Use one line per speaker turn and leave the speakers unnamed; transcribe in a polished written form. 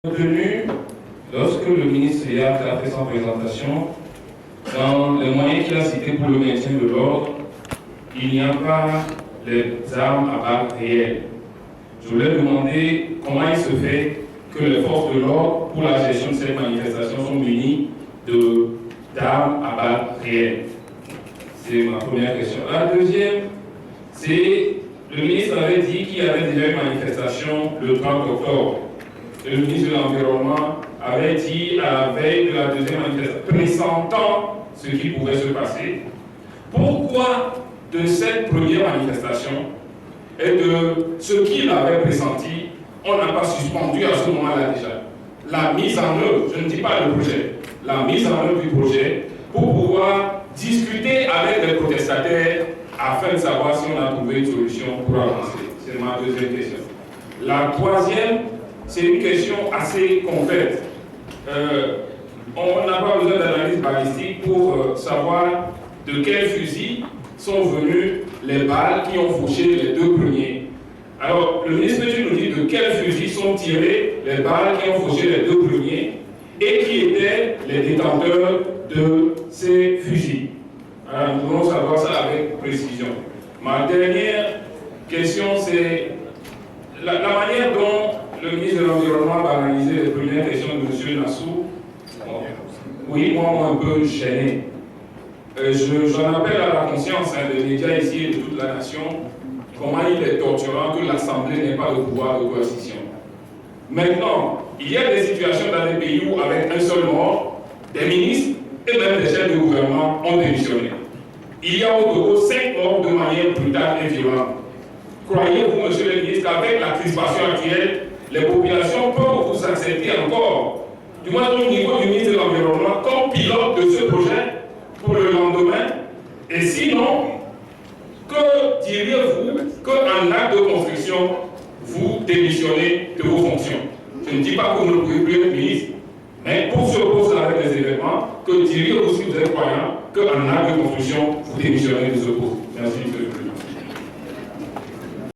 Tenu, lorsque le ministre Yad a fait son présentation, dans les moyens qu'il a cités pour le maintien de l'ordre, il n'y a pas les armes à balles réelles. Je voulais demander comment il se fait que les forces de l'ordre, pour la gestion de cette manifestation, sont munies d'armes à balles réelles. C'est ma première question. La deuxième, c'est le ministre avait dit qu'il y avait déjà une manifestation le 30 octobre. Le ministre de l'Environnement avait dit à la veille de la deuxième manifestation, pressentant ce qui pouvait se passer, pourquoi de cette première manifestation et de ce qu'il avait pressenti, on n'a pas suspendu à ce moment-là déjà la mise en œuvre, je ne dis pas le projet, la mise en œuvre du projet pour pouvoir discuter avec les protestataires afin de savoir si on a trouvé une solution pour avancer. C'est ma deuxième question. La troisième, c'est une question assez concrète. On n'a pas besoin d'analyse balistique pour savoir de quel fusil sont venues les balles qui ont fauché les deux premiers. Alors, le ministre nous dit de quel fusil sont tirées les balles qui ont fauché les deux premiers et qui étaient les détenteurs de ces fusils. Alors, nous devons savoir ça avec précision. Ma dernière question, c'est la manière dont le ministre de l'Environnement va analyser les premières questions de M. Nassou. Oui, moi, un peu gêné. J'en appelle à la conscience des médias ici et de toute la nation, comment il est torturant que l'Assemblée n'ait pas de pouvoir de coercition. Maintenant, il y a des situations dans des pays où, avec un seul mort, des ministres et même des chefs de gouvernement ont démissionné. Il y a au Togo 5 morts de manière brutale et violente. Croyez-vous, monsieur le ministre, qu'avec la crispation actuelle, les populations peuvent vous accepter encore, du moins au niveau du ministre de l'Environnement, comme pilote de ce projet pour le lendemain? Et sinon, que diriez-vous qu'en acte de construction, vous démissionnez de vos fonctions? Je ne dis pas que vous ne pouvez plus être ministre, mais pour se reposer avec les événements, que diriez-vous si vous êtes croyant qu'en acte de construction, vous démissionnez de ce poste? Merci, monsieur le président.